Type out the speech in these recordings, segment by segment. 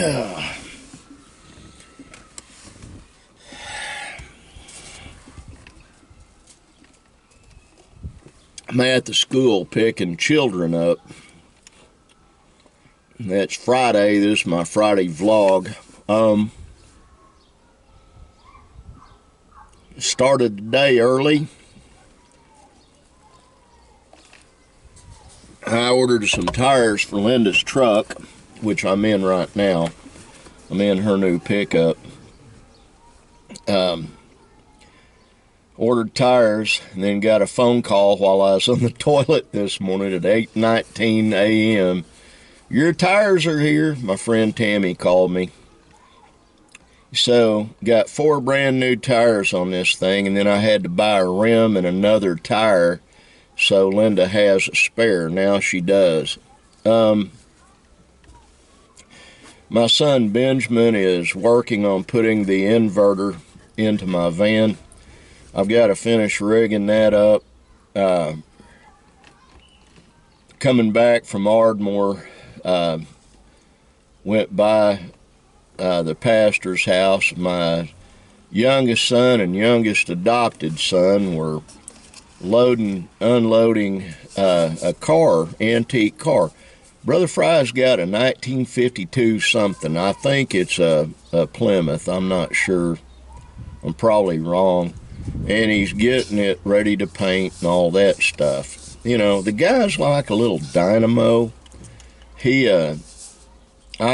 I'm at the school picking children up. That's Friday. This is my Friday vlog. Started the day early. I ordered some tires for Linda's truck, which I'm in right now. I'm in her new pickup. Ordered tires and then got a phone call while I was on the toilet this morning at 8:19 a.m. Your tires are here. My friend Tammy called me. So, got 4 brand new tires on this thing, and then I had to buy a rim and another tire, so Linda has a spare. Now she does. My son Benjamin is working on putting the inverter into my van. I've got to finish rigging that up. Coming back from Ardmore, went by the pastor's house. My youngest son and youngest adopted son were unloading a car, antique car. Brother Fry's got a 1952 something. I think it's a Plymouth. I'm not sure. I'm probably wrong. And he's getting it ready to paint and all that stuff. You know, the guy's like a little dynamo. I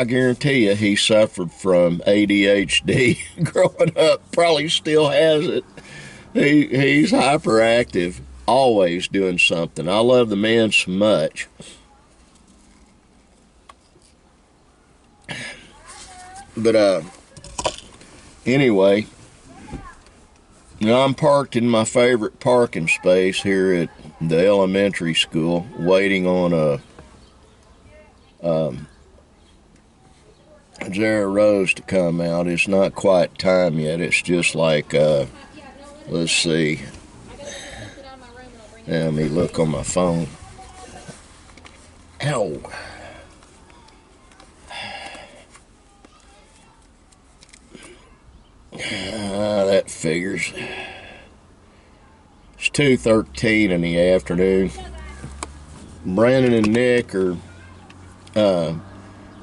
guarantee you he suffered from ADHD growing up, probably still has it. He's hyperactive, always doing something. I love the man so much. But anyway, now I'm parked in my favorite parking space here at the elementary school, waiting on Zara Rose to come out. It's not quite time yet. It's just like, let's see. Let me look on my phone. Ow. That figures. It's 2:13 in the afternoon. Brandon and Nick are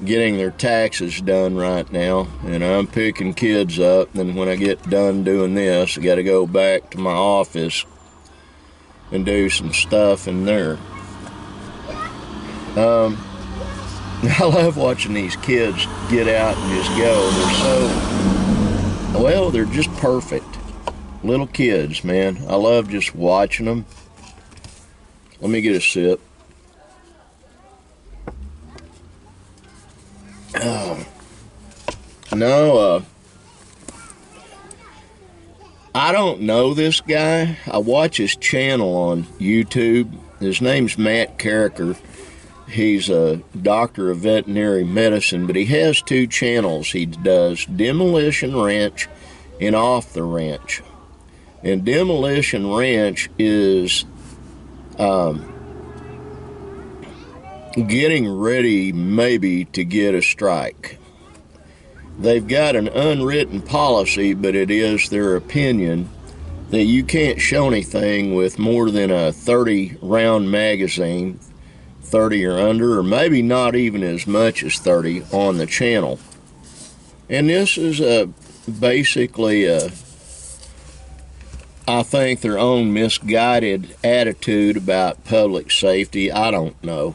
getting their taxes done right now, and I'm picking kids up. Then when I get done doing this, I got to go back to my office and do some stuff in there. I love watching these kids get out and just go. They're just perfect little kids, man. I love just watching them. Let me get a sip. No, I don't know this guy. I watch his channel on YouTube. His name's Matt Carricker. He's a doctor of veterinary medicine, but he has 2 channels. He does Demolition Ranch and Off the Ranch. And Demolition Ranch is getting ready maybe to get a strike. They've got an unwritten policy, but it is their opinion that you can't show anything with more than a 30 round magazine, 30 or under, or maybe not even as much as 30 on the channel. And this is basically I think their own misguided attitude about public safety. I don't know.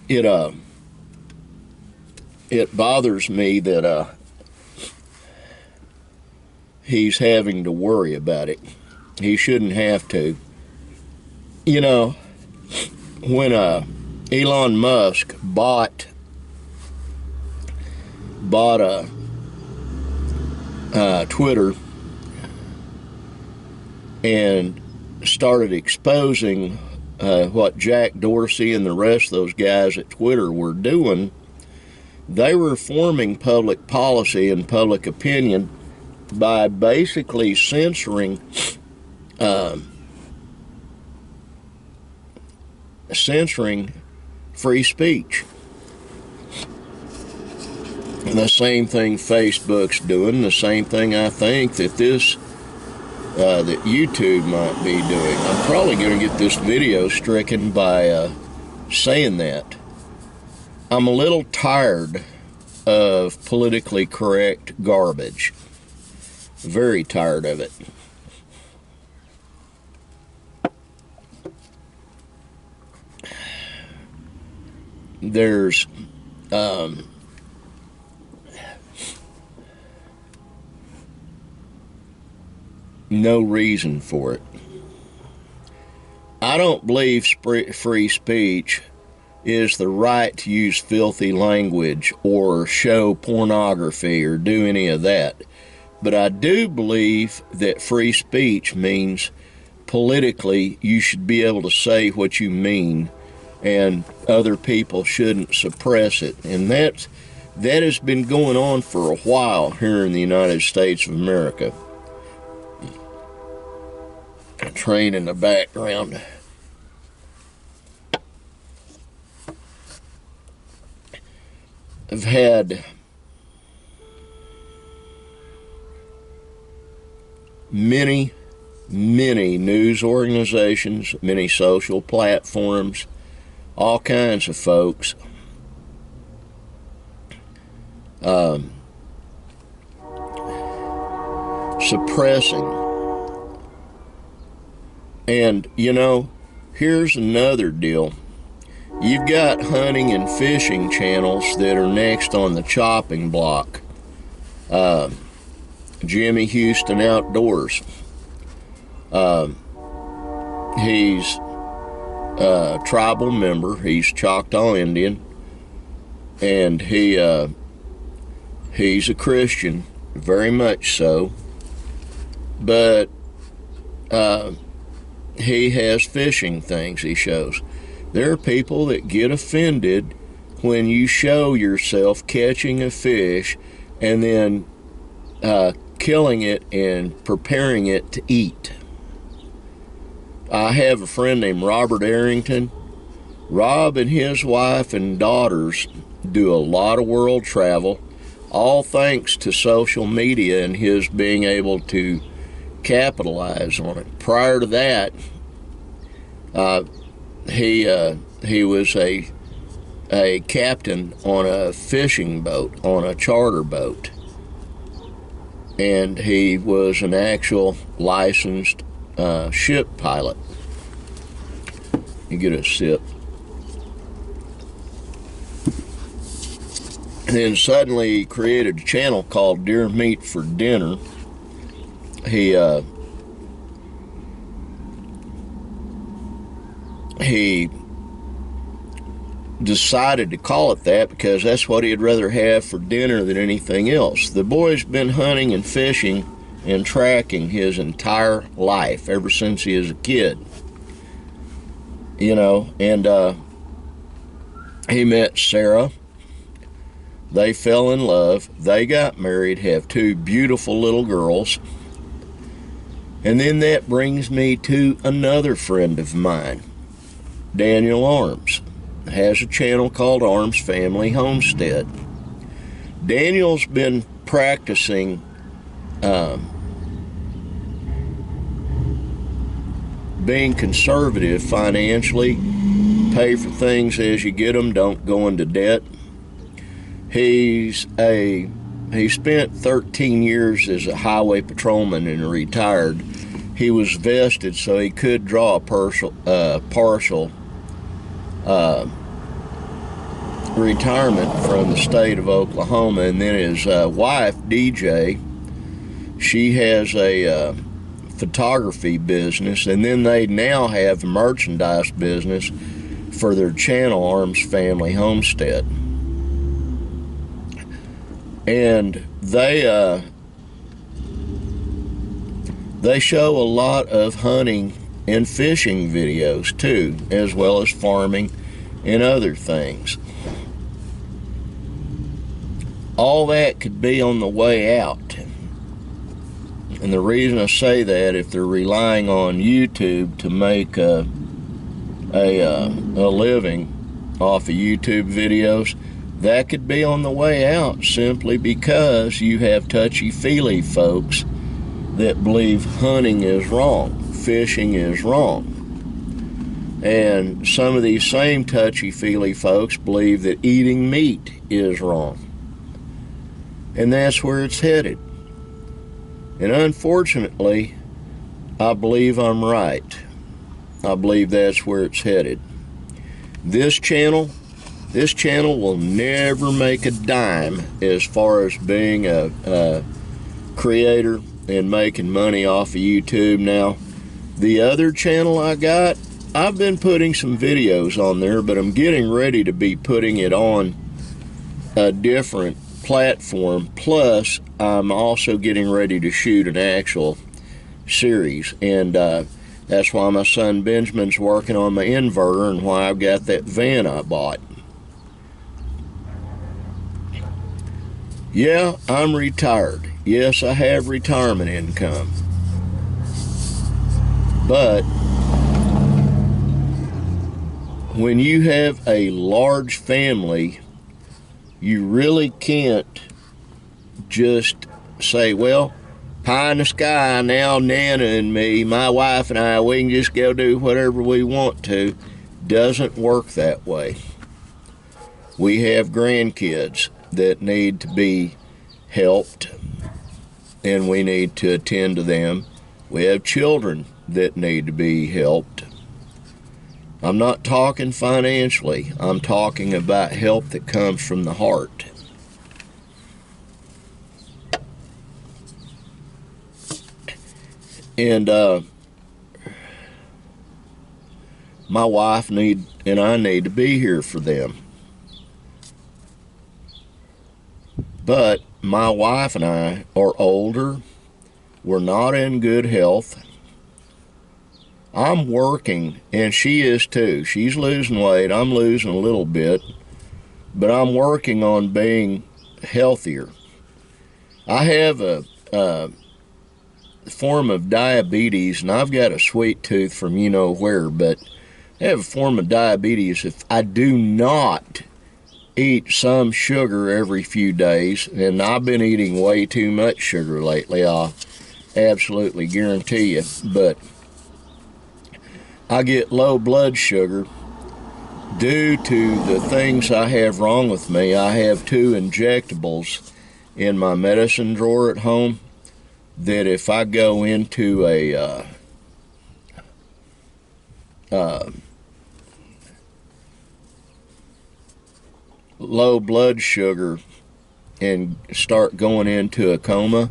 It bothers me that he's having to worry about it. He shouldn't have to. You know, when Elon Musk bought Twitter and started exposing what Jack Dorsey and the rest of those guys at Twitter were doing, they were forming public policy and public opinion by basically censoring censoring free speech. And the same thing Facebook's doing, the same thing I think that that YouTube might be doing. I'm probably going to get this video stricken by saying that. I'm a little tired of politically correct garbage. Very tired of it. There's no reason for it. I don't believe free speech is the right to use filthy language or show pornography or do any of that. But I do believe that free speech means politically you should be able to say what you mean and other people shouldn't suppress it. And that has been going on for a while here in the United States of America. A train in the background. I've had many news organizations, many social platforms, all kinds of folks suppressing. And, you know, here's another deal. You've got hunting and fishing channels that are next on the chopping block. Jimmy Houston Outdoors. He's a tribal member. He's Choctaw Indian. And he's a Christian, very much so. But he has fishing things he shows. There are people that get offended when you show yourself catching a fish and then killing it and preparing it to eat. I have a friend named Robert Arrington. Rob and his wife and daughters do a lot of world travel, all thanks to social media and his being able to capitalize on it. Prior to that, he was a captain on a fishing boat, on a charter boat, and he was an actual licensed ship pilot. You get a sip. And then suddenly he created a channel called Deer Meat for Dinner. He decided to call it that because that's what he'd rather have for dinner than anything else. The boy's been hunting and fishing and tracking his entire life, ever since he was a kid. You know, and he met Sarah. They fell in love. They got married, have two beautiful little girls. And then that brings me to another friend of mine, Daniel Arms. Has a channel called Arms Family Homestead. Daniel's been practicing being conservative financially. Pay for things as you get them, don't go into debt. He spent 13 years as a highway patrolman and retired. He was vested so he could draw a partial retirement from the state of Oklahoma. And then his wife, DJ, she has a photography business, and then they now have a merchandise business for their channel, Arms Family Homestead. And they show a lot of hunting and fishing videos too, as well as farming and other things. All that could be on the way out. And the reason I say that, if they're relying on YouTube to make a living off of YouTube videos, that could be on the way out simply because you have touchy-feely folks that believe hunting is wrong, fishing is wrong. And some of these same touchy-feely folks believe that eating meat is wrong. And that's where it's headed. And unfortunately, I believe I'm right. I believe that's where it's headed. This channel will never make a dime as far as being a creator and making money off of YouTube now. The other channel I got, I've been putting some videos on there, but I'm getting ready to be putting it on a different platform. Plus, I'm also getting ready to shoot an actual series, and that's why my son Benjamin's working on my inverter and why I've got that van I bought. Yeah, I'm retired. Yes, I have retirement income. But when you have a large family, you really can't just say, well, pie in the sky now, Nana and me, my wife and I, we can just go do whatever we want to. Doesn't work that way. We have grandkids that need to be helped, and we need to attend to them. We have children that need to be helped. I'm not talking financially. I'm talking about help that comes from the heart. And my wife and I need to be here for them. But my wife and I are older. We're not in good health. I'm working, and she is too. She's losing weight. I'm losing a little bit. But I'm working on being healthier. I have a form of diabetes, and I've got a sweet tooth from you know where, but I have a form of diabetes if I do not eat some sugar every few days, and I've been eating way too much sugar lately, I'll absolutely guarantee you. But I get low blood sugar due to the things I have wrong with me. I have 2 injectables in my medicine drawer at home that if I go into a low blood sugar and start going into a coma,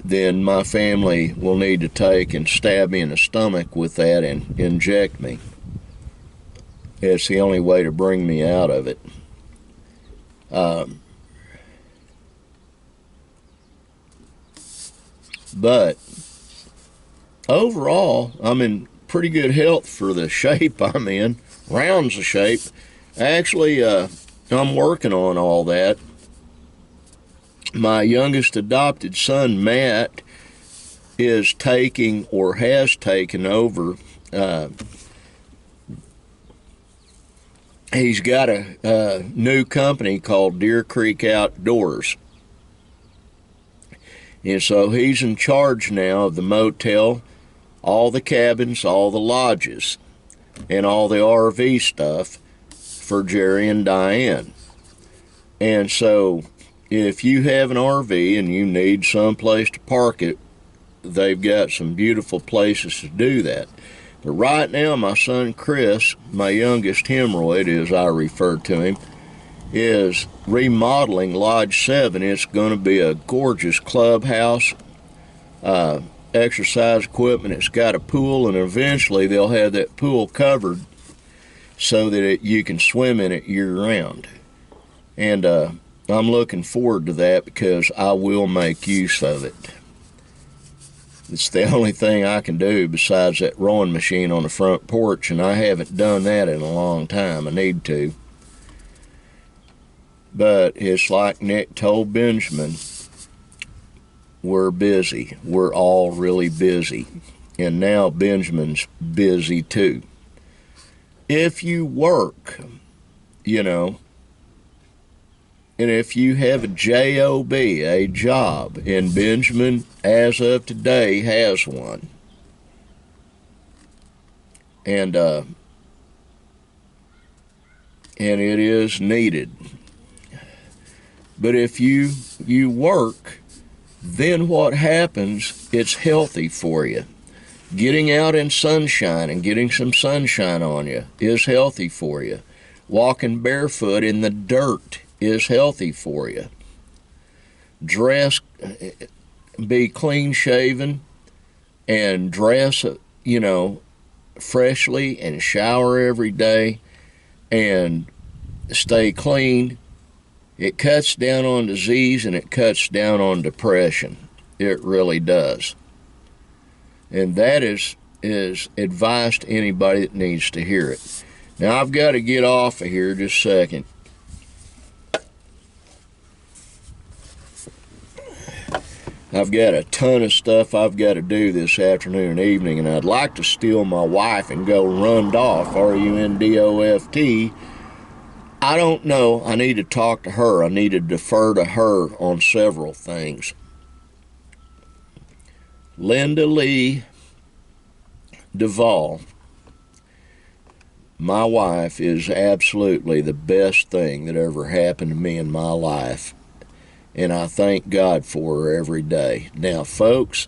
then my family will need to take and stab me in the stomach with that and inject me. It's the only way to bring me out of it. But overall, I'm in pretty good health for the shape I'm in. Round's the shape. Actually, I'm working on all that. My youngest adopted son, Matt, is taking or has taken over. He's got a new company called Deer Creek Outdoors. And so he's in charge now of the motel, all the cabins, all the lodges, and all the RV stuff for Jerry and Diane. And so if you have an RV and you need some place to park it, they've got some beautiful places to do that. But right now, my son Chris, my youngest hemorrhoid, as I refer to him, is remodeling Lodge 7. It's going to be a gorgeous clubhouse, exercise equipment. It's got a pool, and eventually they'll have that pool covered so that you can swim in it year-round. And I'm looking forward to that because I will make use of it. It's the only thing I can do besides that rowing machine on the front porch, and I haven't done that in a long time. I need to. But it's like Nick told Benjamin, we're busy. We're all really busy. And now Benjamin's busy too. if you work, you know, and if you have a job, a job, and Benjamin, as of today, has one, and it is needed. But if you work, then what happens? It's healthy for you. Getting out in sunshine and getting some sunshine on you is healthy for you. Walking barefoot in the dirt is healthy for you. Dress, be clean shaven and dress, you know, freshly and shower every day and stay clean. It cuts down on disease and it cuts down on depression. It really does. And that is advice to anybody that needs to hear it. Now I've got to get off of here just a second. I've got a ton of stuff I've got to do this afternoon and evening, and I'd like to steal my wife and go run off, R-U-N-D-O-F-T. I don't know. I need to talk to her. I need to defer to her on several things. Linda Lee Duvall, my wife, is absolutely the best thing that ever happened to me in my life, and I thank God for her every day. Now, folks,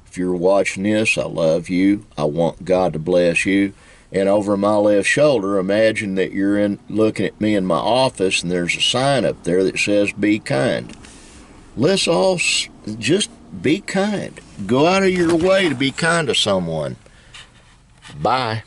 if you're watching this, I love you. I want God to bless you. And over my left shoulder, imagine that you're looking at me in my office, and there's a sign up there that says, "Be kind." Let's all just be kind. Go out of your way to be kind to someone. Bye.